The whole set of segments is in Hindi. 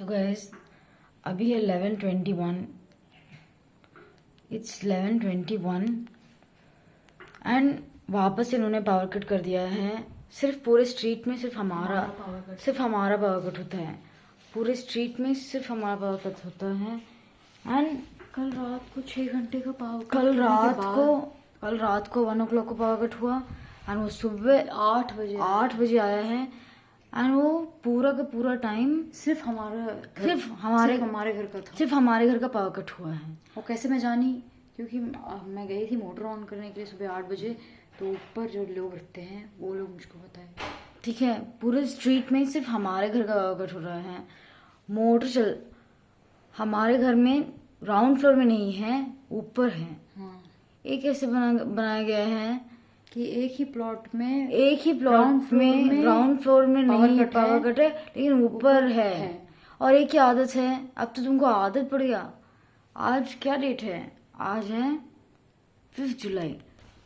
So guys, अभी है 11:21. It's 11:21 एंड वापस से इन्होंने पावर कट कर दिया है. सिर्फ पूरे स्ट्रीट में सिर्फ हमारा पावर कट होता है. पूरे स्ट्रीट में सिर्फ हमारा पावर कट होता है. एंड कल रात को 6 घंटे का पावर कल रात को 1 o'clock को पावर कट हुआ एंड वो सुबह 8 बजे आया है. एंड वो पूरा का पूरा टाइम सिर्फ हमारे घर का था. सिर्फ हमारे घर का पावर कट हुआ है. और कैसे मैं जानी, क्योंकि मैं गई थी मोटर ऑन करने के लिए सुबह 8 बजे. तो ऊपर जो लोग रहते हैं वो लोग मुझको बताए. ठीक है, पूरे स्ट्रीट में सिर्फ हमारे घर का पावर कट हो रहा है. मोटर चल हमारे घर में ग्राउंड फ्लोर में नहीं है, ऊपर है. हाँ, ये कैसे बनाया गया है कि एक ही प्लॉट में ग्राउंड फ्लोर में नहीं पावर कट है, लेकिन ऊपर है. और एक ही आदत है, अब तो तुमको आदत पड़ गया. आज क्या डेट है? आज है 5 जुलाई.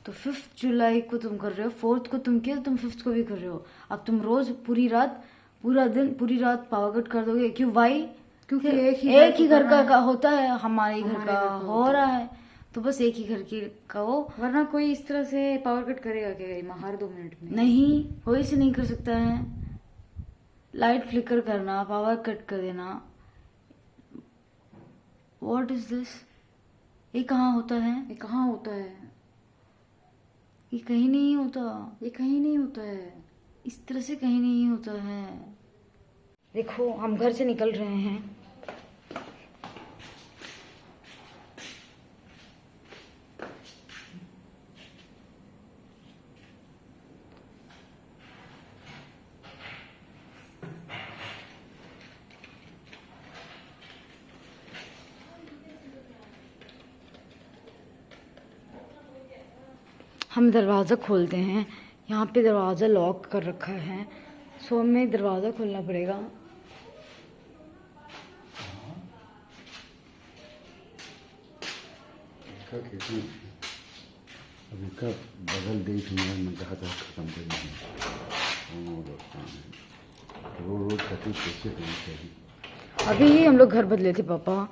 तो 5 जुलाई को तुम कर रहे हो, 4th को तुम किया, तुम 5th को भी कर रहे हो. अब तुम रोज पूरी रात पावर कट कर दोगे. क्यों? वाई? क्योंकि एक ही घर का होता है. हमारे ही घर का हो रहा है, तो बस एक ही घर की का हो. वरना कोई इस तरह से पावर कट करेगा क्या हर 2 मिनट में? नहीं, कोई से नहीं कर सकता है. लाइट फ्लिकर करना, पावर कट कर देना, व्हाट इज दिस? ये कहाँ होता है? ये कहाँ होता है? ये कहीं नहीं होता. ये कहीं नहीं होता है. इस तरह से कहीं नहीं होता है. देखो, हम घर से निकल रहे हैं. हम दरवाज़ा खोलते हैं. यहाँ पे दरवाज़ा लॉक कर रखा है, सो हमें दरवाज़ा खोलना पड़ेगा. अभी का बदल देख मैं कहा था खत्म कर रोड कटी कैसे करनी चाहिए. अभी ही हम लोग घर बदले थे पापा.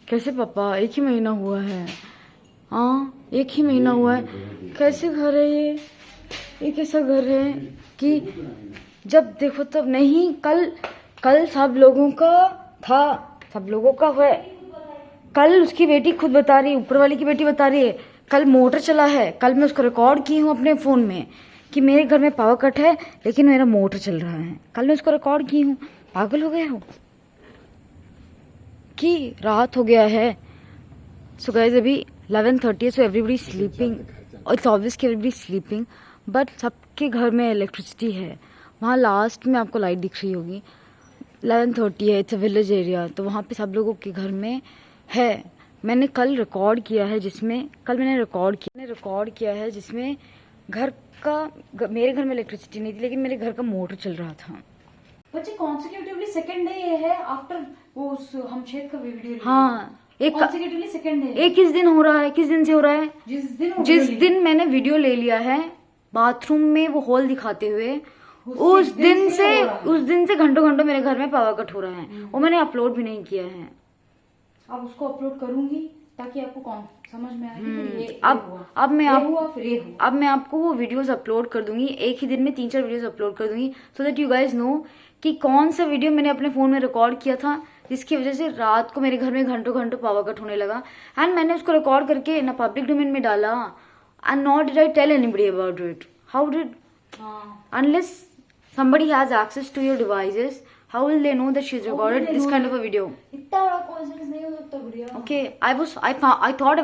कैसे पापा? 1 ही महीना हुआ है. हाँ, 1 ही महीना हुआ है. कैसे घर है ये कैसा घर है कि जब देखो तब नहीं. कल सब लोगों का था, सब लोगों का है. कल उसकी बेटी खुद बता रही है, ऊपर वाली की बेटी बता रही है, कल मोटर चला है. कल मैं उसको रिकॉर्ड की हूँ अपने फ़ोन में कि मेरे घर में पावर कट है लेकिन मेरा मोटर चल रहा है. कल मैं उसको रिकॉर्ड की हूँ. पागल हो गया हो कि रात हो गया है. सो गाइस, अभी 11:30 so everybody sleeping. It's obvious कि एवरीबडी स्लीपिंग, बट सबके घर में इलेक्ट्रिसिटी है. वहाँ लास्ट में आपको लाइट दिख रही होगी. 11:30 है, इट्स अ विलेज एरिया, तो वहाँ पे सब लोगों के घर में है. मैंने कल रिकॉर्ड किया है जिसमें घर का मेरे घर में इलेक्ट्रिसिटी नहीं थी लेकिन मेरे घर का मोटर चल रहा था. बच्चे कॉन्सिक्यूटिवली सेकंड डे है आफ्टर वो हम छेद का वीडियो. हाँ, कॉन्सिक्यूटिवली सेकंड डे. एक किस दिन हो रहा है? किस दिन से हो रहा है? जिस दिन मैंने वीडियो ले लिया है बाथरूम में वो होल दिखाते हुए, उस दिन से घंटों मेरे घर में पावर कट हो रहा है. वो मैंने अपलोड भी नहीं किया है. अब उसको अपलोड करूंगी ताकि आपको समझ में आए कि ये अब मैं हुआ. आपको वो वीडियोस अपलोड कर दूंगी. एक ही दिन में 3-4 वीडियोस अपलोड कर दूंगी, so that you guys know कि कौन सा वीडियो मैंने अपने फोन में रिकॉर्ड किया था जिसकी वजह से रात को मेरे घर में घंटों पावर कट होने लगा. एंड मैंने उसको रिकॉर्ड करके ना पब्लिक डोमेन में डाला. And not did I tell anybody about it. How did? Unless somebody has access to your devices, how will they know that she's recorded this kind of a video? इतना बड़ा कोइंसिडेंस नहीं हो सकता गुड़िया. Okay, I thought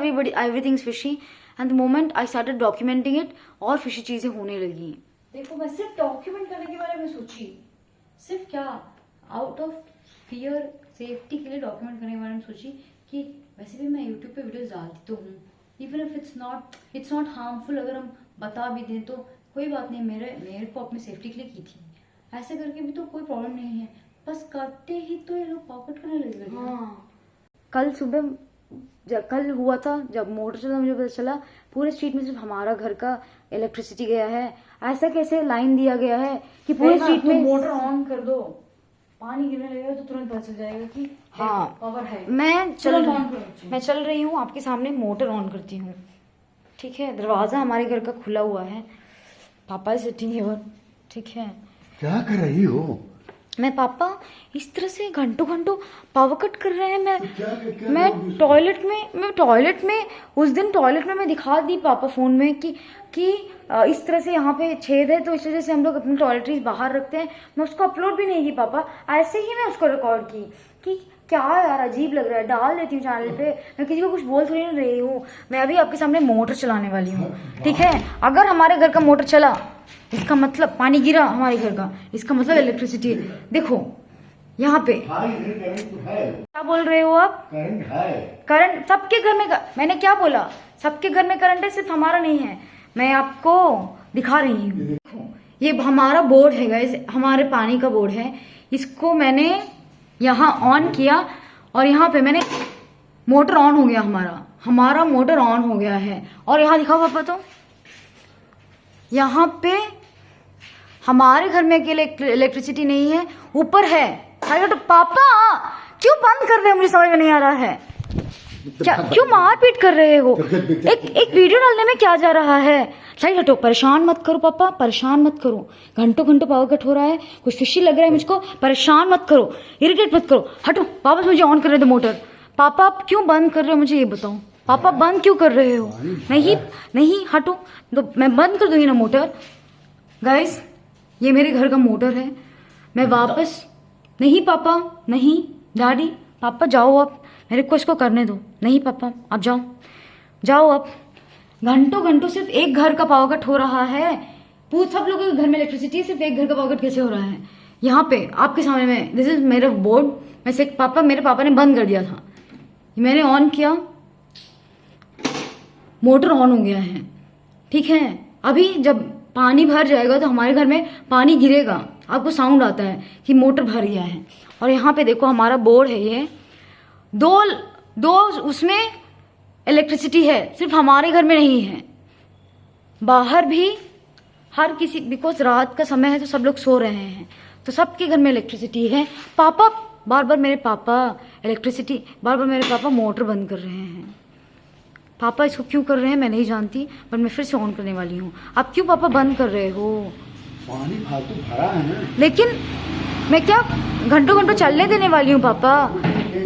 everything's fishy, and the moment I started documenting it, और fishy चीजें होने लगी. देखो, मैं सिर्फ डॉक्यूमेंट करने के बारे में सोची. सिर्फ क्या, आउट ऑफ फियर सेफ्टी के लिए डॉक्यूमेंट करने के बारे में सोची कि वैसे भी मैं यूट्यूब पे वीडियोस डालती तो हूँ. Even if it's not harmful. अगर हम बता भी दें तो कोई बात नहीं. मेरे को अपनी सेफ्टी के लिए की थी. ऐसे करके भी तो कोई प्रॉब्लम नहीं है. बस करते ही तो ये लोग पॉकेट करने लगे. हाँ, कल सुबह कल हुआ था जब मोटर चला, मुझे पता चला पूरे स्ट्रीट में सिर्फ हमारा घर का इलेक्ट्रिसिटी गया है. ऐसा कैसे लाइन दिया गया है कि पूरे स्ट्रीट में मोटर ऑन कर दो. पानी गिरने लगेगा तो तुरंत पता चल जाएगा कि हाँ। पावर है। मैं तुरंत ऑन करो बच्चे। मैं चल रही हूँ, आपके सामने मोटर ऑन करती हूँ। ठीक है, दरवाज़ा हमारे घर का खुला हुआ है, पापा सिटिंग है, ठीक है। क्या कर रही हो? मैं पापा इस तरह से घंटों घंटों पावर कट कर रहे हैं। क्या मैं टॉयलेट में उस दिन टॉयलेट में मैं दिखा दी पापा फोन में कि इस तरह से यहाँ पे छेद है, तो इस वजह से हम लोग अपनी टॉयलेटरीज बाहर रखते हैं। मैं उसको अपलोड भी नहीं की पापा, ऐसे ही मैं उसको रिकॉर्ड की कि क्या यार अजीब लग रहा है, डाल देती हूँ चैनल पे। मैं किसी को कुछ बोल थोड़ी नहीं रही हूँ। मैं अभी आपके सामने मोटर चलाने वाली हूँ, ठीक है। अगर हमारे घर का मोटर चला, इसका मतलब पानी गिरा हमारे घर का, इसका मतलब इलेक्ट्रिसिटी है। देखो यहाँ पे क्या बोल रहे हो आप? करंट है। करंट सबके घर में मैंने क्या बोला? सबके घर में करंट है, सिर्फ हमारा नहीं है। मैं आपको दिखा रही हूँ, देखो ये हमारा बोर्ड है गाइस, हमारे पानी का बोर्ड है। इसको मैंने यहाँ ऑन किया और यहाँ पे मैंने मोटर ऑन हो गया, हमारा मोटर ऑन हो गया है। और यहाँ दिखाओ पापा, तो यहाँ पे हमारे घर में अकेले इलेक्ट्रिसिटी नहीं है, ऊपर है। अरे तो पापा क्यों बंद कर रहे हो? मुझे समझ में नहीं आ रहा है, क्या क्यों मारपीट कर रहे हो? एक वीडियो डालने में क्या जा रहा है? साइड हटो, परेशान मत करो पापा, परेशान मत करो। घंटों घंटों पावर कट हो रहा है, कुछ फिशी लग रहा है मुझको, परेशान मत करो, इरिटेट मत करो। हटो, वापस मुझे ऑन कर रहे थे मोटर। पापा आप क्यों बंद कर रहे हो, मुझे ये बताओ। पापा बंद क्यों कर रहे हो? नहीं हटो, तो मैं बंद कर दूंगी ना मोटर। गाइस ये मेरे घर का मोटर है, मैं वापस नहीं पापा, नहीं डैडी, पापा जाओ आप, मेरे को इसको करने दो। नहीं पापा आप जाओ आप। घंटों घंटों सिर्फ एक घर का पावर कट हो रहा है, सब लोगों के घर में इलेक्ट्रिसिटी है, सिर्फ एक घर का पावर कट कैसे हो रहा है? यहाँ पे आपके सामने में, दिस इज मेरा बोर्ड। मैं से मेरे पापा ने बंद कर दिया था, मैंने ऑन किया, मोटर ऑन हो गया है, ठीक है। अभी जब पानी भर जाएगा तो हमारे घर में पानी गिरेगा, आपको साउंड आता है कि मोटर भर गया है। और यहाँ पे देखो हमारा बोर्ड है, ये दो उसमें इलेक्ट्रिसिटी है, सिर्फ हमारे घर में नहीं है, बाहर भी हर किसी, बिकॉज रात का समय है तो सब लोग सो रहे हैं, तो सबके घर में इलेक्ट्रिसिटी है। पापा बार बार मेरे पापा मोटर बंद कर रहे हैं। पापा इसको क्यों कर रहे हैं मैं नहीं जानती, पर मैं फिर से ऑन करने वाली हूँ। आप क्यों पापा बंद कर रहे हो? पानी फालतू भरा है ना। लेकिन मैं क्या घंटों घंटों चलने देने वाली हूँ पापा?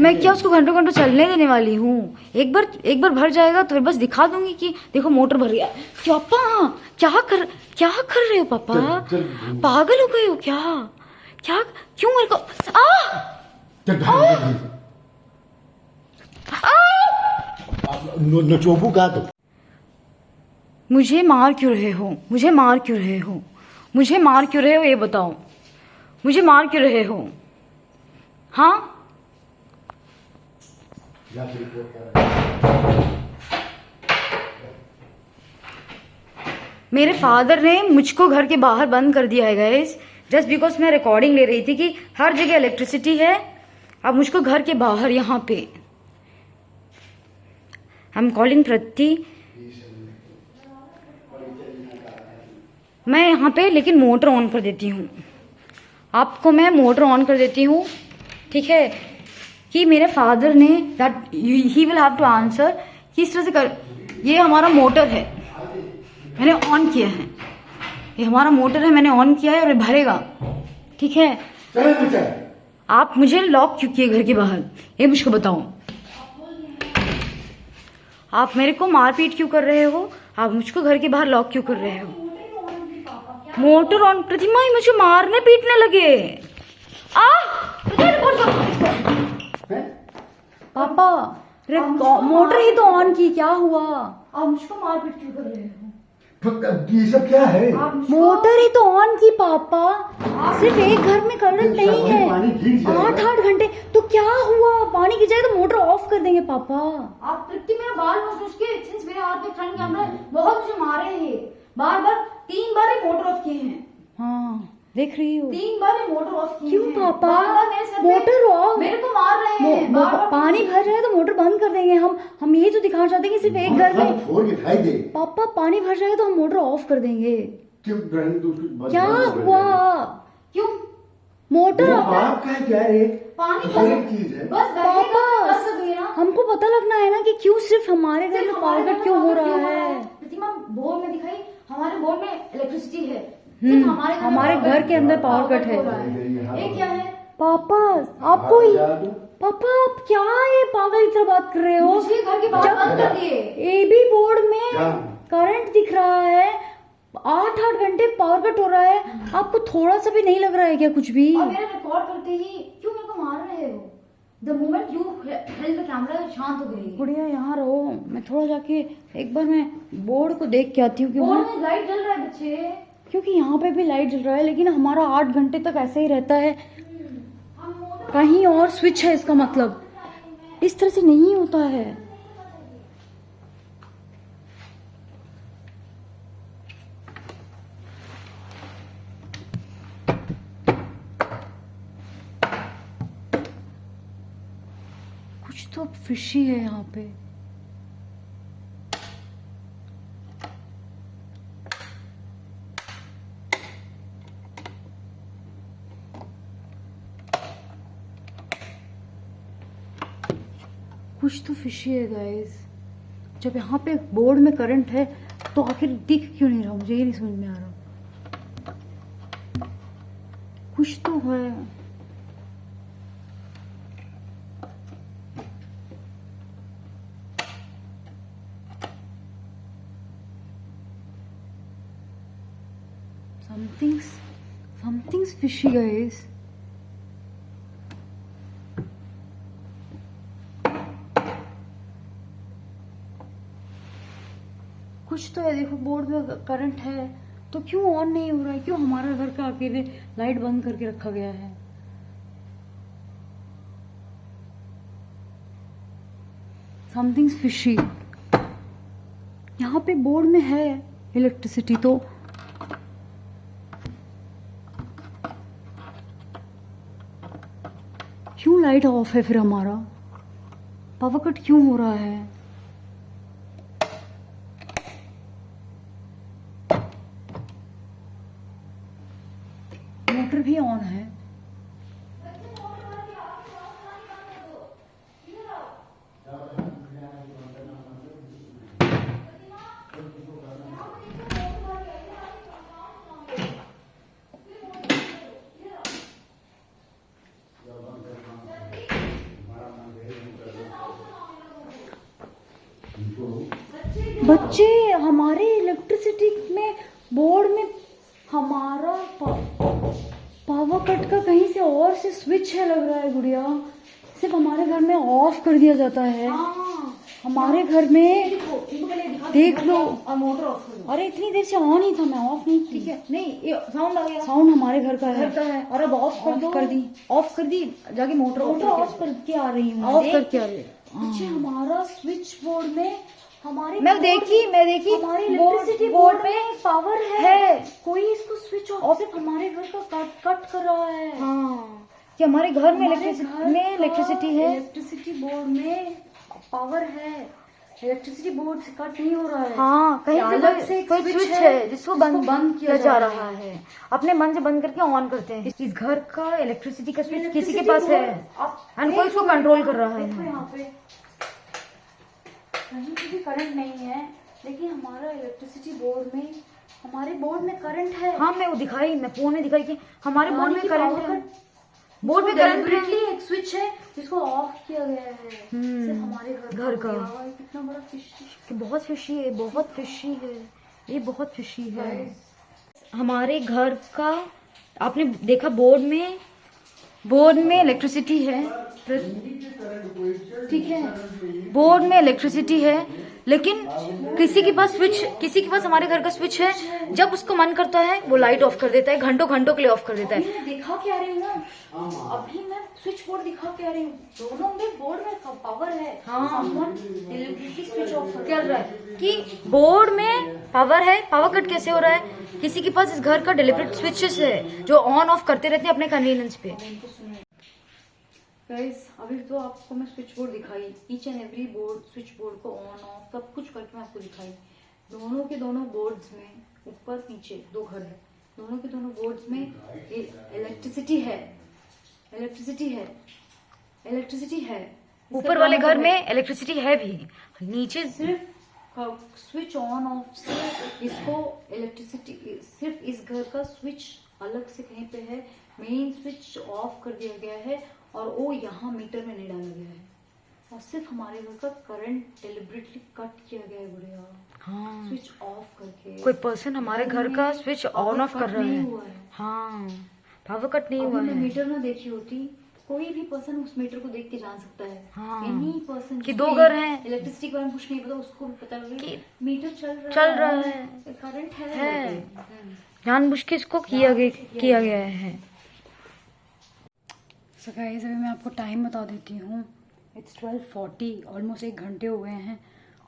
मैं क्या उसको घंटों घंटों चलने देने वाली हूँ? एक बार भर जाएगा तो फिर बस दिखा दूंगी कि देखो मोटर भर गया। पापा क्या कर रहे हो पापा? पागल हो गए हो क्या क्यों मेरे को नचोबू का तो मुझे मार क्यों रहे हो ये बताओ, मुझे मार क्यों रहे हो? हाँ मेरे फादर ने मुझको घर के बाहर बंद कर दिया है गाइस, जस्ट बिकॉज मैं रिकॉर्डिंग ले रही थी कि हर जगह इलेक्ट्रिसिटी है। अब मुझको घर के बाहर यहाँ पे आई एम कॉलिंग प्रति, मैं यहाँ पे लेकिन मोटर ऑन कर देती हूँ, आपको मैं मोटर ऑन कर देती हूँ, ठीक है। कि मेरे फादर ने that he will have to answer कि इस तरह से कर। ये हमारा मोटर है, मैंने ऑन किया है, ये हमारा मोटर है, मैंने ऑन किया है और ये भरेगा, ठीक है। आप मुझे लॉक क्यों किए घर के बाहर, ये मुझको बताओ। आप मेरे को मारपीट क्यों कर रहे हो? आप मुझको घर के बाहर लॉक क्यों कर रहे हो? मोटर ऑन, प्रतिमा ही मुझे मारने पीटने लगे। पापा मोटर ही तो ऑन की, क्या हुआ? आप मुझको मारपीट क्यों कर रहे हो? ये सब क्या है? मोटर ही तो ऑन की पापा, सिर्फ एक घर में करंट नहीं है, 8 घंटे तो क्या हुआ? पानी गिर जाए तो मोटर ऑफ कर देंगे पापा। आप तृप्ति मेरा बाल नोच के सिंस मेरे हाथ में फ्रंट कैमरा बहुत मुझे मारे हैं, बार 3 बार ये मोटर ऑफ किए हैं। हाँ देख रही हो, 3 बार ये मोटर ऑफ किए। क्यों पापा? मोटर ऑफ, मेरे को मार रहे हैं। पानी भर जाए तो मोटर बंद कर देंगे हम ये तो दिखाना चाहते हैं कि सिर्फ एक घर में दिखाई दे। पापा पानी भर जाएगा तो हम मोटर ऑफ कर देंगे। क्यों? क्या हुआ? क्यों मोटर वो आता है। बाप का क्या है, पानी हर एक चीज है। बस बैठेगा तो कर सकते हैं ना। हमको पता लगना है ना कि क्यों सिर्फ हमारे घर में पावर कट क्यों हो रहा है। प्रतिमा बोर्ड में दिखाई, हमारे बोर्ड में इलेक्ट्रिसिटी है, सिर्फ हमारे घर के अंदर पावर कट है। हो रहा है। ये क्या है? पापा आपको पापा आप क्या ये पागल की तरह बात कर रहे हो। मुझे घर की बात बंद कर दिए। एबी बोर्ड में क्या? करंट दिख रहा है, 8-8 घंटे पावर कट हो रहा है, आपको थोड़ा सा भी नहीं लग रहा है क्या कुछ भी। और मेरा रिकॉर्ड करते ही क्यों मेरे को मार रहे हो? The moment you held the camera शांत हो गई। गुड़िया यहाँ रहो, मैं थोड़ा जाके एक बार मैं बोर्ड को देख के आती हूँ बोर्ड में लाइट जल रहा है बच्चे। क्योंकि यहाँ पे भी लाइट जल रहा है, लेकिन हमारा 8 घंटे तक ऐसे ही रहता है। कहीं और स्विच है, इसका मतलब इस तरह से नहीं होता है। कुछ तो फिशी है यहाँ पे। कुछ तो फिशी है गाइस। जब यहाँ पे बोर्ड में करंट है तो आखिर दिख क्यों नहीं रहा, मुझे ये नहीं समझ में आ रहा। कुछ तो है। something's fishy guys। कुछ तो है। देखो बोर्ड में करंट है तो क्यों ऑन नहीं हो रहा है, क्यों हमारा घर का अकेले लाइट बंद करके रखा गया है। Something's fishy. यहाँ पे बोर्ड में है इलेक्ट्रिसिटी तो क्यों लाइट ऑफ है, फिर हमारा पावर कट क्यों हो रहा है। मोटर भी ऑन है। बच्चे हमारे इलेक्ट्रिसिटी में बोर्ड में हमारा पावर कट का कहीं से और से स्विच है लग रहा है गुड़िया। सिर्फ हमारे घर में ऑफ कर दिया जाता है। हमारे घर में देख लो। और मोटर ऑफ कर दो। अरे इतनी देर से ऑन ही था, मैं ऑफ नहीं की। ठीक है, नहीं ये साउंड आ गया। साउंड हमारे घर का घर का है। और अब ऑफ कर दो। कर दी। ऑफ कर दी, जाके मोटर ऑफ करके आ रही हूँ। ऑफ करके आ रही है। अच्छा हमारा स्विच बोर्ड में हमारे मैं देखी हमारे इलेक्ट्रिसिटी बोर्ड में पावर है। कोई इसको स्विच ऑफ सिर्फ हमारे घर का कट कर रहा है। हाँ कि हमारे घर में इलेक्ट्रिसिटी है। इलेक्ट्रिसिटी बोर्ड में पावर है, इलेक्ट्रिसिटी बोर्ड से कट नहीं हो रहा है। हाँ कहीं से अलग से एक कोई switch स्विच है, है जिसको बंद किया जा रहा है। अपने मन से बंद करके ऑन करते हैं। इस घर का इलेक्ट्रिसिटी का स्विच किसी के पास है एंड कोई इसको कंट्रोल कर रहा देखो है। यहाँ पे कहीं पे भी करंट नहीं है, लेकिन हमारा इलेक्ट्रिसिटी बोर्ड में हमारे बोर्ड में करंट है। हाँ मैं वो दिखाई, मैं फोन में दिखाई कि हमारे बोर्ड में करंट है। बोर्ड में करंट एक स्विच है जिसको ऑफ किया गया है। सिर्फ हमारे घर का। कितना बड़ा फिशी। बहुत फिशी है, बहुत फिशी है, ये बहुत फिशी है। हमारे घर का आपने देखा बोर्ड में इलेक्ट्रिसिटी है, ठीक है, बोर्ड में इलेक्ट्रिसिटी है, लेकिन किसी के पास हमारे घर का स्विच है। जब उसको मन करता है वो लाइट ऑफ कर देता है, घंटों घंटों के लिए ऑफ कर देता है। मैं दिखा के आ रही हूँ ना, अभी मैं स्विच बोर्ड दिखा के आ रही हूँ। दोनों में बोर्ड में पावर है। हाँ इलेक्ट्रिसिटी स्विच ऑफ कर रहा है कि बोर्ड में पावर है। पावर कट कैसे हो रहा है? किसी के पास इस घर का डेलिब्रेट स्विचेस है जो ऑन ऑफ करते रहते हैं अपने कन्वीनियंस पे। गाइस अभी तो आपको मैं स्विच बोर्ड दिखाई, each and every board switch board को ऑन ऑफ सब कुछ करके मैं आपको दिखाई। दोनों के दोनों बोर्ड्स में ऊपर नीचे 2 घर है, दोनों के दोनों बोर्ड्स में इलेक्ट्रिसिटी है। इलेक्ट्रिसिटी है, इलेक्ट्रिसिटी है। इसका ऊपर वाले क्या घर मतलब में इलेक्ट्रिसिटी है भी, नीचे सिर्फ स्विच ऑन ऑफ से इसको इलेक्ट्रिसिटी, सिर्फ इस घर का स्विच अलग से कहीं पे है, मेन स्विच ऑफ कर दिया गया है और वो यहाँ मीटर में नहीं डाला गया है, और सिर्फ हमारे घर का करंट डिलिबरेटली कट किया गया है गुड़िया, हाँ स्विच ऑफ करके। कोई पर्सन हमारे घर का स्विच ऑन ऑफ कर रहा नहीं है। हुआ है। हाँ पावर कट नहीं अभी हुआ मैं है मीटर ना देखी होती, कोई भी पर्सन उस मीटर को देख के जान सकता है। हाँ। एनी पर्सन कि दो घर हैं। इलेक्ट्रिसिटी के बारे में कुछ नहीं पता, उसको भी पता लगे कि मीटर चल रहा है, करंट है। जानबूझ के इसको किया गया है। सो गाइस अभी मैं आपको टाइम बता देती हूँ। इट्स 12:40, ऑलमोस्ट 1 घंटे हो गए हैं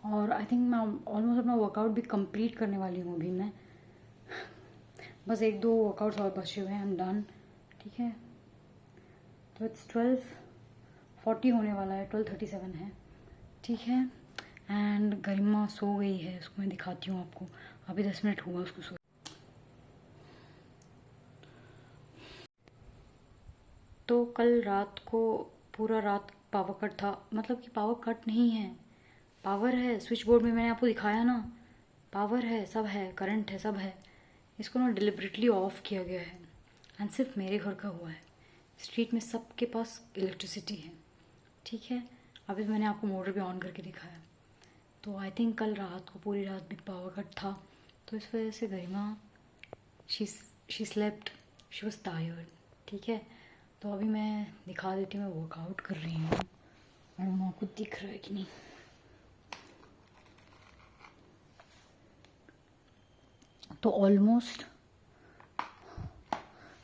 और आई थिंक मैं ऑलमोस्ट अपना वर्कआउट भी कंप्लीट करने वाली हूँ अभी मैं। बस 1-2 वर्कआउट्स और बचे हुए हैं, आई एम डन। ठीक है, तो इट्स 12:40 होने वाला है, 12:37 है। ठीक है, एंड गरिमा सो गई है, उसको मैं दिखाती हूँ आपको। अभी 10 मिनट हुआ उसको सो। तो कल रात को पूरा रात पावर कट था, मतलब कि पावर कट नहीं है, पावर है। स्विच बोर्ड में मैंने आपको दिखाया ना, पावर है, सब है, करंट है, सब है। इसको ना डिलिबरेटली ऑफ किया गया है एंड सिर्फ मेरे घर का हुआ है। स्ट्रीट में सबके पास इलेक्ट्रिसिटी है। ठीक है, अभी मैंने आपको मोटर भी ऑन करके दिखाया। तो आई थिंक कल रात को पूरी रात भी पावर कट था, तो इस वजह से Garima she slept, she was tired. ठीक है, तो अभी मैं दिखा देती हूँ, मैं वर्कआउट कर रही हूँ। और आपको दिख रहा है कि नहीं, तो ऑलमोस्ट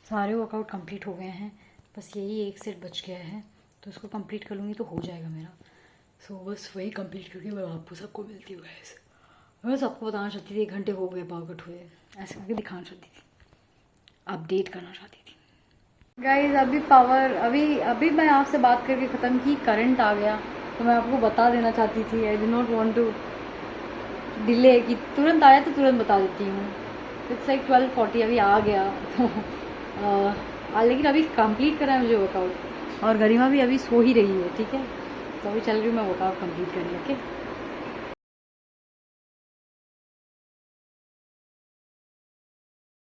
सारे वर्कआउट कंप्लीट हो गए हैं, बस यही एक सेट बच गया है, तो इसको कंप्लीट कर लूँगी तो हो जाएगा मेरा। सो बस वही कंप्लीट करके मैं आपको सबको मिलती हूँ गाइस। मैं सबको बताना चाहती थी 1 घंटे हो गए पावर कट हुए, ऐसे करके दिखाना चाहती थी, अपडेट करना चाहती थी गाइस। अभी मैं आपसे बात करके ख़त्म की, करंट आ गया, तो मैं आपको बता देना चाहती थी। I do not want to delay, कि तुरंत आया तो तुरंत बता देती हूँ। इट्स लाइक 12:40 अभी आ गया, तो लेकिन अभी कंप्लीट करा है मुझे वर्कआउट, और गरिमा भी अभी सो ही रही है। ठीक है, तो अभी चल रही हूँ मैं वर्कआउट कंप्लीट करने। ओके।